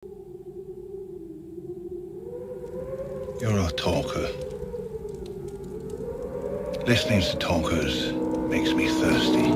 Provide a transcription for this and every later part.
You're a talker. Listening to talkers makes me thirsty.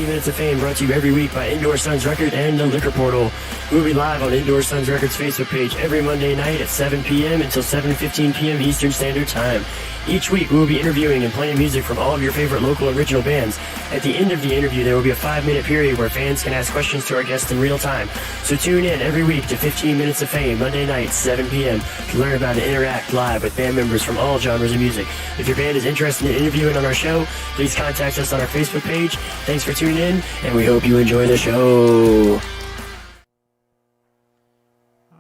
Minutes of Fame brought to you every week by Indoor Suns Record and the Liquor Portal. We'll be live on Indoor Suns Record's Facebook page every Monday night at 7 p.m. until 7:15 p.m. Eastern Standard Time. Each week, we will be interviewing and playing music from all of your favorite local original bands. At the end of the interview, there will be a 5-minute period where fans can ask questions to our guests in real time. So tune in every week to 15 Minutes of Fame, Monday nights, 7 p.m. to learn about and interact live with band members from all genres of music. If your band is interested in interviewing on our show, please contact us on our Facebook page. Thanks for tuning in, and we hope you enjoy the show.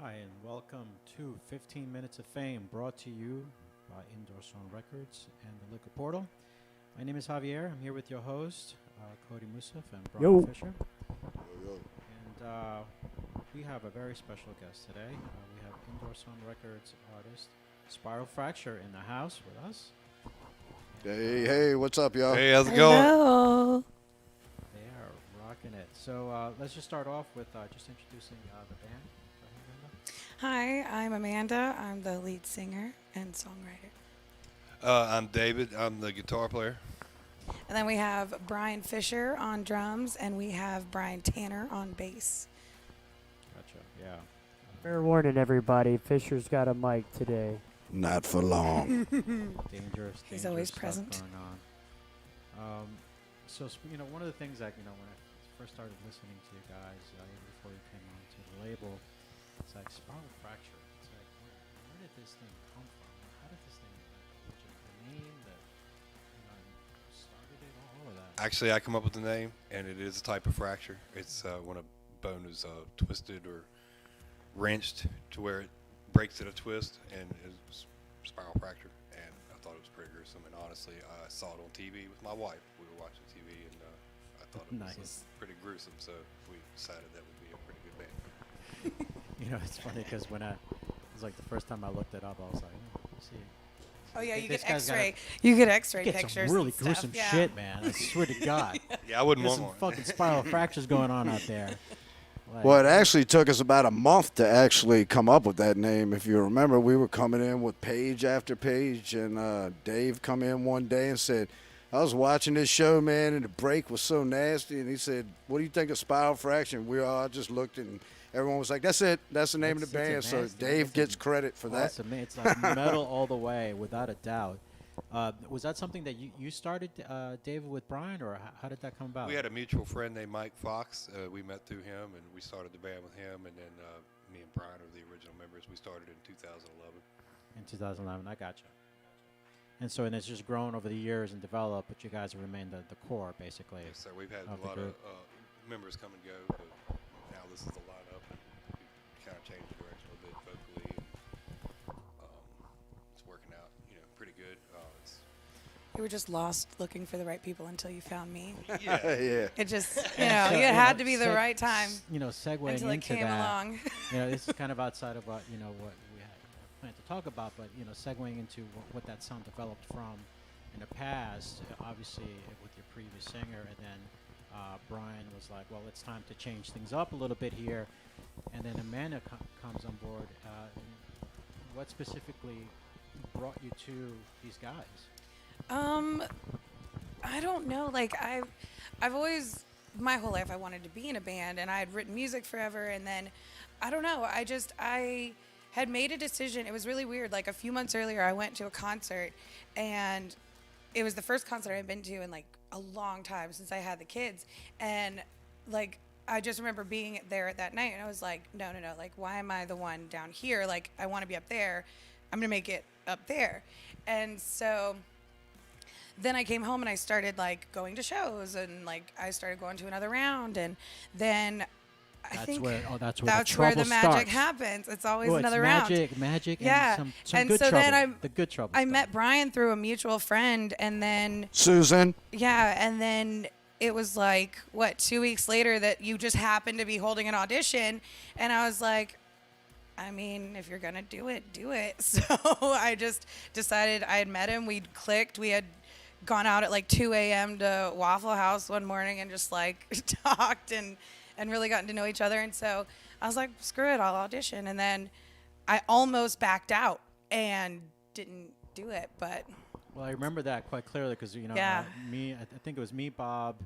Hi, and welcome to 15 Minutes of Fame, brought to you by Indoor Song Records and the Liquor Portal. My name is Javier. I'm here with your host, Cody Musaf and Brian Fisher. And we have a very special guest today. We have Indoor Song Records artist Spiral Fracture in the house with us. Hey, what's up, y'all? Hey, how's it going? Hello. They are rocking it. So let's just start off with just introducing the band. Hi, I'm Amanda. I'm the lead singer and songwriter. I'm David. I'm the guitar player. And then we have Brian Fisher on drums, and we have Brian Tanner on bass. Gotcha, yeah. Fair warning, everybody. Fisher's got a mic today. Not for long. Dangerous. He's always stuff present. Going on. So one of the things that when I first started listening to you guys, even before you came on to the label, it's like Spiral Fracture. It's like where did this thing come from? How did this thing the name that started it all of that? Actually, I come up with the name, and it is a type of fracture. It's when a bone is twisted or wrenched to where it breaks at a twist, and it's spiral fracture. And I thought it was pretty gruesome. And honestly, I saw it on TV with my wife. We were watching TV, and I thought it was pretty gruesome. So we decided that would be a pretty good band. It's funny because when it was like the first time I looked it up, I was like, let's see. Oh yeah, you This get guy's X-ray. You get X-ray Get pictures. some really and stuff. gruesome Yeah. shit, man. I swear to God. Yeah, I wouldn't There's want some one. fucking spiral fractures going on out there. Like, Well, it actually took us about a month to actually come up with that name. If you remember, we were coming in with page after page, and Dave come in one day and said, I was watching this show, man, and the break was so nasty. And he said, what do you think of Spiral Fracture? And we all just looked, and everyone was like, that's it. That's the name of the band. So Dave gets credit for that. It's like metal all the way, without a doubt. Was that something that you started, David, with Brian, or how did that come about? We had a mutual friend named Mike Fox. We met through him, and we started the band with him. And then me and Brian are the original members. We started in 2011. In 2011, I gotcha. And it's just grown over the years and developed, but you guys have remained the core, basically. Yes, sir. We've had of a the lot group. of members come and go, but now this is the lineup, and we've kind of changed the direction a little bit vocally. And, it's working out, pretty good. You were just lost looking for the right people until you found me. Yeah. Yeah. It just, it had to be the right time Segueing until it into came that. along. This is kind of outside of what we had planned to talk about, but segueing into what that sound developed from in the past, obviously with your previous singer, and then Brian was like, well, it's time to change things up a little bit here, and then Amanda comes on board. what specifically brought you to these guys? I don't know. Like I've always my whole life I wanted to be in a band, and I had written music forever, and then I don't know. I had made a decision. It was really weird. Like a few months earlier, I went to a concert, and it was the first concert I'd been to in like a long time since I had the kids, and like I just remember being there at that night, and I was like, no, like why am I the one down here? Like I want to be up there. I'm gonna make it up there, and so then I came home and I started like going to shows, and like I started going to another round, and then I think that's the magic magic starts. happens. It's always Oh, another it's round. magic, Yeah. and some And good so trouble. then the good trouble. I stuff. met Brian through a mutual friend, and then Susan. yeah, and then it was like 2 weeks later that you just happened to be holding an audition, and I was like, I mean, if you're gonna do it, do it. So I just decided. I had met him. We'd clicked. We had gone out at like 2 a.m. to Waffle House one morning and just like talked and really gotten to know each other. And so I was like, screw it, I'll audition. And then I almost backed out and didn't do it, but Well, I remember that quite clearly because Yeah. I think it was me, Bob,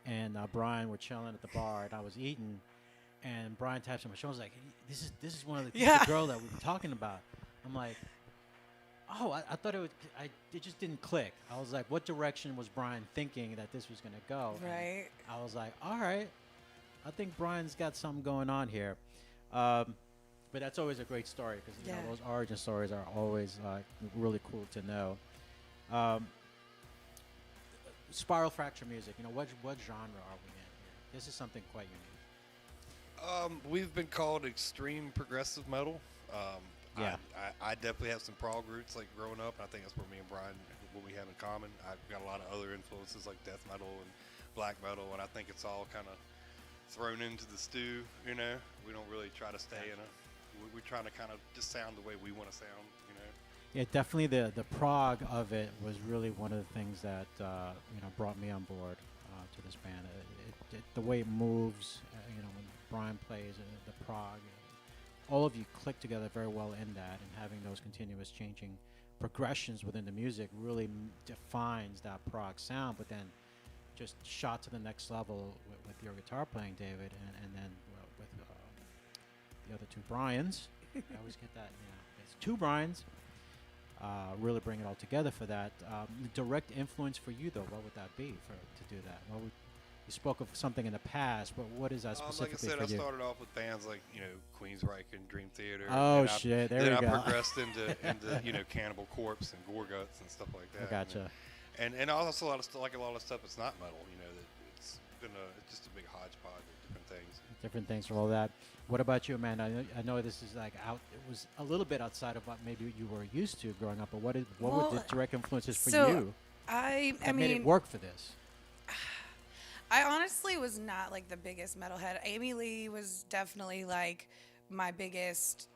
and Brian were chilling at the bar, and I was eating, and Brian taps on my shoulder. Like, hey, this is one of the this is Yeah. the girl that we were talking about. I'm like, oh, I thought it would. It just didn't click. I was like, what direction was Brian thinking that this was gonna go? And right. I was like, all right, I think Brian's got something going on here. But that's always a great story because Yeah. those origin stories are always really cool to know. Spiral fracture music. What genre are we in here? This is something quite unique. We've been called extreme progressive metal. Yeah. I definitely have some prog roots like growing up, and I think that's where me and Brian, what we have in common. I've got a lot of other influences like death metal and black metal, and I think it's all kind of thrown into the stew. We don't really try to stay in a. We're trying to kind of just sound the way we want to sound. Yeah, definitely the prog of it was really one of the things that brought me on board to this band. The way it moves, when Brian plays the prog, all of you click together very well in that, and having those continuous changing progressions within the music really defines that prog sound. But then, just shot to the next level with your guitar playing, David, and then with the other two Brians. I always get that. It's two Brians. Really bring it all together for that. Direct influence for you, though, what would that be to do that? You spoke of something in the past, but what is that specifically Like I said, for I you? started off with bands like Queensryche and Dream Theater. Oh, and shit, there then we go. I progressed into Cannibal Corpse and Gorguts and stuff like that. I gotcha. And also a lot of stuff that's not metal. That it's just a big hodgepodge of different things. Different things from all that. What about you, Amanda? I know this is like out. It was a little bit outside of what maybe you were used to growing up. But what were the direct influences for you? I that mean, made it work for this. I honestly was not like the biggest metalhead. Amy Lee was definitely like my biggest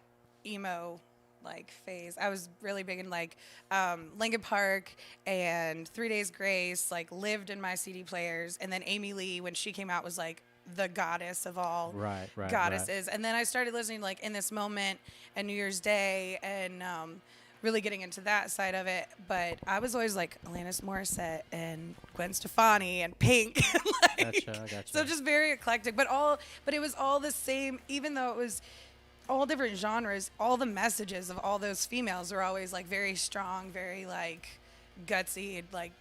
emo like phase. I was really big in like Linkin Park and 3 Days Grace, like lived in my CD players. And then Amy Lee, when she came out, was like the goddess of all Right. goddesses. And then I started listening like In This Moment and New Year's Day and really getting into that side of it. But I was always like Alanis Morissette and Gwen Stefani and Pink. Gotcha. So just very eclectic, but it was all the same, even though it was all different genres. All the messages of all those females were always like very strong, very like gutsy, like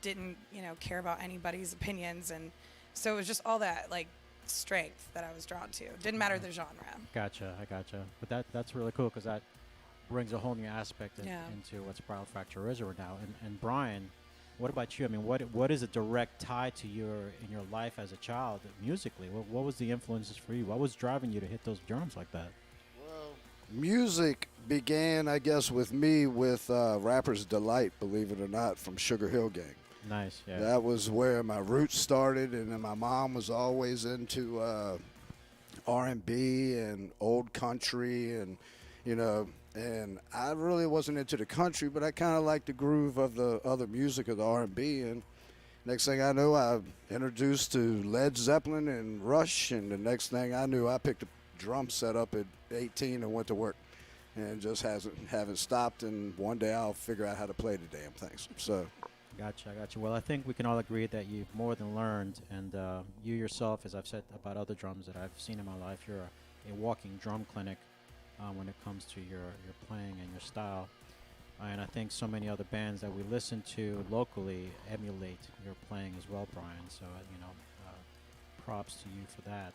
didn't care about anybody's opinions, and so it was just all that like strength that I was drawn to. Didn't matter the genre. Gotcha. I gotcha. But that's really cool because that brings a whole new aspect Yeah. into what Spiral Fracture is right now. And Brian, what about you? I mean, what is a direct tie to in your life as a child musically? What was the influences for you? What was driving you to hit those drums like that? Well, music began, I guess, with me with Rapper's Delight, believe it or not, from Sugar Hill Gang. Nice, yeah. That was where my roots started, and then my mom was always into R&B and old country, and and I really wasn't into the country, but I kind of liked the groove of the other music of the R&B. And next thing I knew, I introduced to Led Zeppelin and Rush, and the next thing I knew, I picked a drum set up at 18 and went to work. and just haven't stopped. And one day I'll figure out how to play the damn things. So. Gotcha. Well, I think we can all agree that you've more than learned, and you yourself, as I've said about other drums that I've seen in my life, you're a walking drum clinic when it comes to your playing and your style. And I think so many other bands that we listen to locally emulate your playing as well, Brian. So, props to you for that.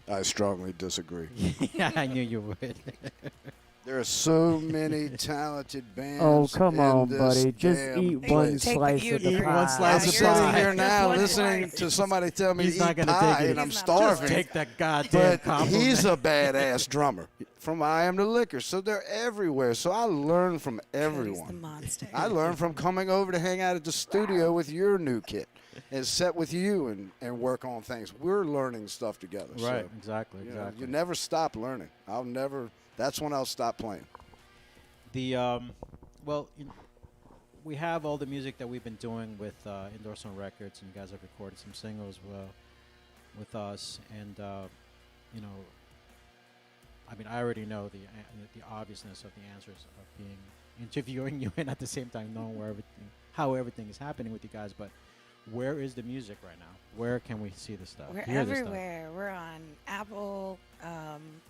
I strongly disagree. Yeah, I knew you would. There are so many talented bands. Oh, come in on, this buddy. Just damn eat place. one Take slice you of the eat pie. one I'm slice of sitting pie. here now One listening slice. to somebody tell me He's to not eat gonna pie, take it. and I'm He's not starving. gonna Take that goddamn But compliment. he's a badass drummer from I Am the Liquor, so they're everywhere. So I learn from Cody's the everyone. monster. I learned from coming over to hang out at the studio with your new kit and set with you and work on things. We're learning stuff together. Right, So, exactly. you never stop learning. That's when I'll stop playing. Well, we have all the music that we've been doing with Indoor Sound Records, and you guys have recorded some singles with us, and I mean, I already know the obviousness of the answers of being interviewing you and at the same time knowing how everything is happening with you guys. But where is the music right now? Where can we see this stuff? We're hear this stuff? everywhere. We're on Apple,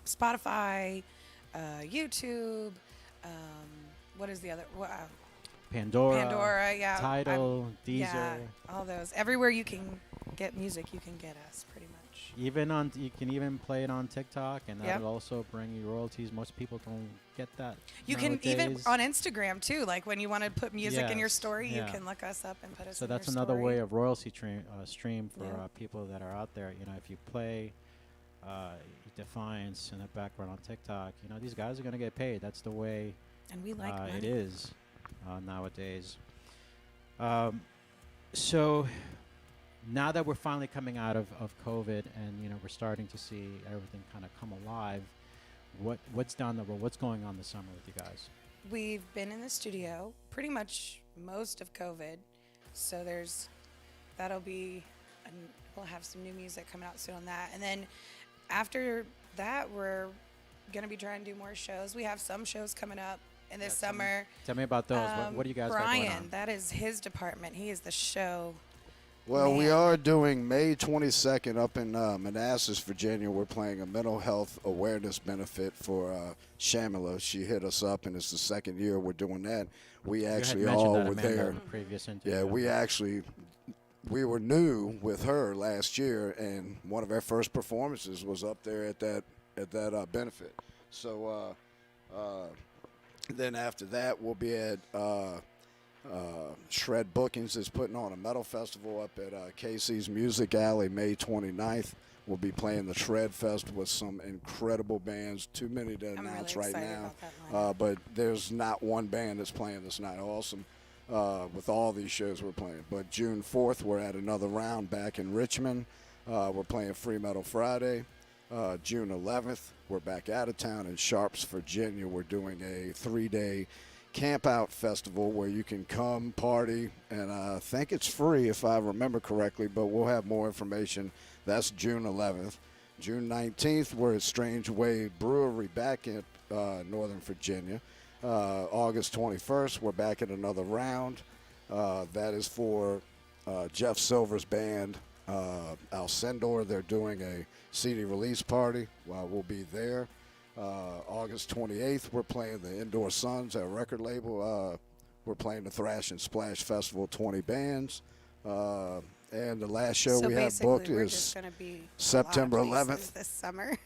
Spotify, YouTube. What is the other? Pandora, yeah. Tidal, Deezer. Yeah, all those. Everywhere you can get music, you can get us, pretty much. You can even play it on TikTok, and Yep. that'll also bring you royalties. Most people don't get that. You can even nowadays. on Instagram too. Like when you want to put music in your Yes, story, yeah. you can look us up and put us. So in that's your another story. way of royalty stream for Yeah. people that are out there. If you play Defiance in the background on TikTok, these guys are gonna get paid. That's the way And we like it money. is nowadays. So now that we're finally coming out of COVID, and we're starting to see everything kind of come alive, what's down the road? What's going on this summer with you guys? We've been in the studio pretty much most of COVID, so that'll be, we'll have some new music coming out soon on that, and then after that we're gonna be trying to do more shows. We have some shows coming up in this summer. Tell me about those. What do you guys got going Brian, on? that is his department. He is the show. Well, we Man. are doing May 22nd up in Manassas, Virginia. We're playing a mental health awareness benefit for Shamila. She hit us up, and it's the second year we're doing that. We actually you had mentioned all that, were Amanda, there. in the previous interview. Yeah, we were new with her last year, and one of our first performances was up there at that benefit. So then after that, we'll be at Shred Bookings is putting on a metal festival up at Casey's Music Alley May 29th. We'll be playing the Shred Fest with some incredible bands. Too many to I'm announce really right excited now. about that lineup. But there's not one band that's playing this night. Awesome. With all these shows we're playing. But June 4th, we're at another round back in Richmond. We're playing Free Metal Friday. June 11th, we're back out of town in Sharps, Virginia. We're doing a 3-day camp out festival where you can come party, and I think it's free if I remember correctly, but we'll have more information. That's June 11th. June 19th, we're at Strange Way Brewery back in Northern Virginia. August 21st, we're back at another round. That is for Jeff Silver's band, Alcindor. They're doing a CD release party. We'll be there. August 28th, we're playing the Indoor Suns, our record label. We're playing the Thrash and Splash Festival, 20 bands. And the last show So we have basically, booked we're is just gonna be a lot of September places 11th. this summer.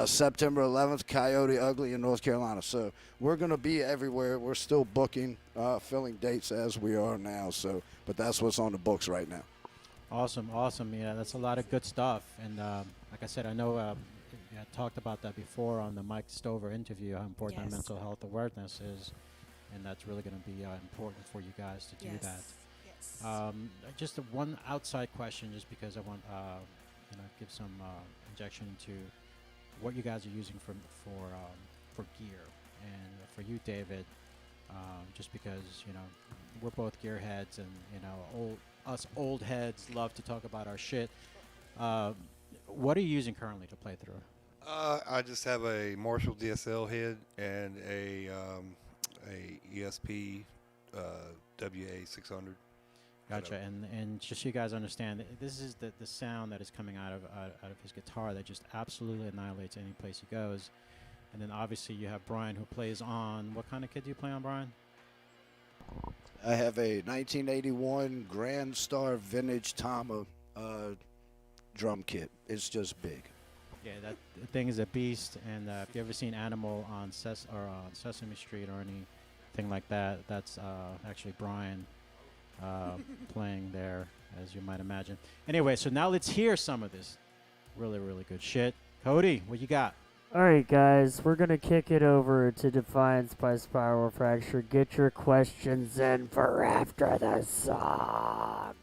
September 11th, Coyote Ugly in North Carolina. So we're going to be everywhere. We're still booking, filling dates as we are now. But that's what's on the books right now. Awesome. Yeah, that's a lot of good stuff. And like I said, I know I talked about that before on the Mike Stover interview, how important Yes. that mental health awareness is. And that's really going to be important for you guys to do Yes. that. Yes. Just one outside question, just because I want give some injection into what you guys are using for gear, and for you, David, just because we're both gearheads, and us old heads love to talk about our shit. What are you using currently to play through? I just have a Marshall DSL head and a ESP WA 600. Gotcha. And just so you guys understand, this is the sound that is coming out of his guitar that just absolutely annihilates any place he goes. And then obviously you have Brian, who plays on, what kind of kit do you play on, Brian? I have a 1981 Grand Star Vintage Tama drum kit. It's just big. Yeah, that thing is a beast. And if you ever seen Animal on Sesame Street or anything like that, that's actually Brian playing there, as you might imagine. Anyway, so now let's hear some of this really, really good shit. Cody, what you got? All right, guys, we're going to kick it over to Defiance by Spiral Fracture. Get your questions in for after the song.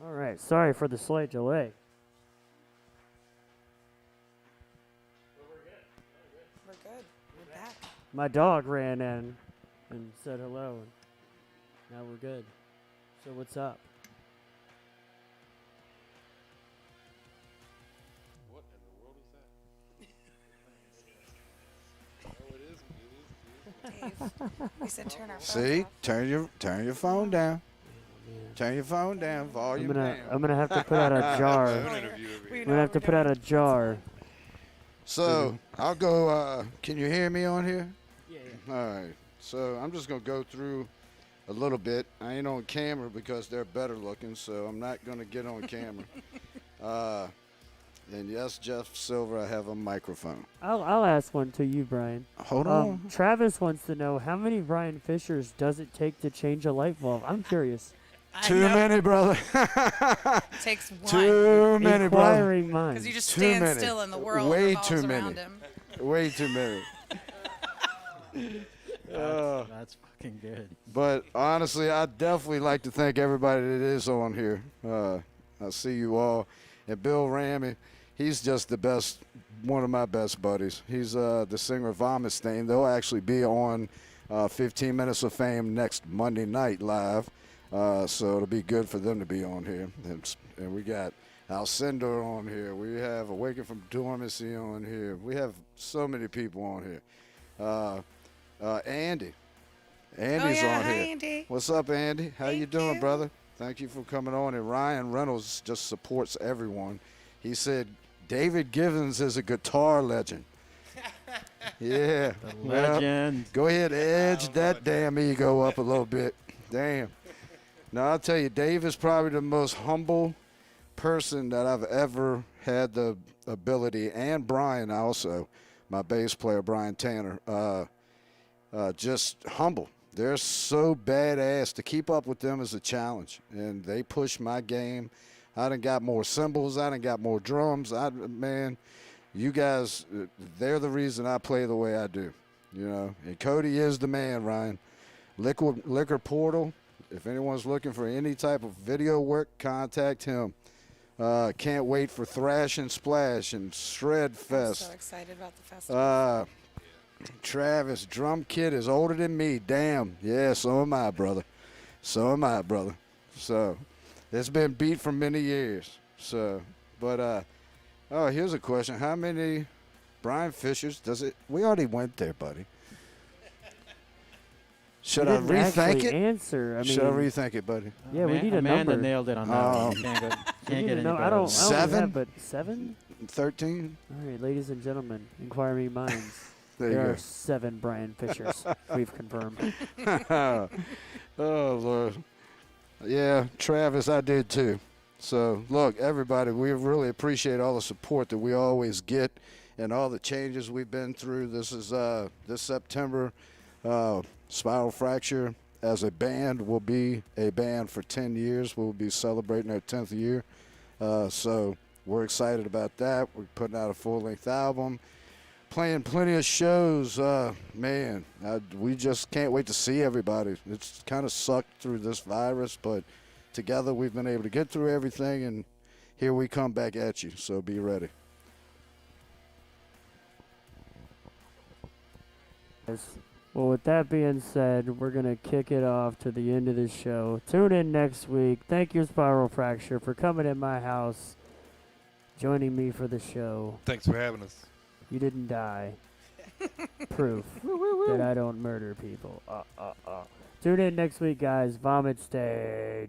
All right, sorry for the slight delay. We're good. We're back. My dog ran in and said hello. And now we're good. So what's up? Dave. We said turn our phones See, off. turn your phone down. Turn your phone down. Volume down. I'm gonna have to put out a jar. Phone interview over We here. I'm gonna have to put out a jar. So I'll go. Can you hear me on here? Yeah. All right. So I'm just gonna go through a little bit. I ain't on camera because they're better looking, so I'm not gonna get on camera. And yes, Jeff Silver, I have a microphone. I'll ask one to you, Brian. Hold on. Travis wants to know how many Brian Fishers does it take to change a light bulb? I'm curious. Too many, brother. Takes one. Too many, brother. Inquiring minds. Because you just Too stand many. still in the world Way revolves too around many. him. Way too many. That's fucking good. But honestly, I definitely like to thank everybody that is on here. I see you all. And Bill Ramey, he's just the best, one of my best buddies. He's the singer of Vomit Stain. They'll actually be on 15 Minutes of Fame next Monday night live. So it'll be good for them to be on here. And we got Alcindor on here. We have Awaken from Dormancy on here. We have so many people on here. Andy. Andy's yeah, on hi, here. Andy. What's up, Andy? How you Thank doing, you. brother? Thank you for coming on. And Ryan Reynolds just supports everyone. He said David Givens is a guitar legend. Yeah. Well, Legend. go ahead, edge that damn ego up a little bit. Damn. Now, I'll tell you, Dave is probably the most humble person that I've ever had the ability, and Brian also, my bass player, Brian Tanner, just humble. They're so badass. To keep up with them is a challenge, and they push my game. I done got more cymbals. I done got more drums. Man, you guys, they're the reason I play the way I do, you know. And Cody is the man, Ryan. Liquor Portal, if anyone's looking for any type of video work, contact him. Can't wait for Thrash and Splash and Shred I'm Fest. so excited about the festival. Travis, drum kit is older than me. Damn. Yeah, so am I, brother. So am I, brother. So it's been beat for many years. So, but, oh, here's a question. How many Brian Fishers does it? We already went there, buddy. Should I didn't rethink actually it? Answer. I mean, Should I rethink it, buddy? Yeah, we need a Amanda number. nailed it on that Oh. one. You can't, we can't need get a any number. better I don't. than I don't Seven? have, but 7. 13? All right, ladies and gentlemen, inquiring minds. There you There go. are 7 Brian Fishers. We've confirmed. Oh, Lord. Yeah, Travis, I did too. So, look, everybody, we really appreciate all the support that we always get and all the changes we've been through. This is this September, Spiral Fracture as a band will be a band for 10 years. We'll be celebrating our 10th year. So we're excited about that. We're putting out a full-length album. Playing plenty of shows, man. We just can't wait to see everybody. It's kind of sucked through this virus, but together we've been able to get through everything, and here we come back at you. So be ready. Well, with that being said, we're going to kick it off to the end of the show. Tune in next week. Thank you, Spiral Fracture, for coming in my house, joining me for the show. Thanks for having us. You didn't die. Proof that I don't murder people. Tune in next week, guys. Vomit Stain.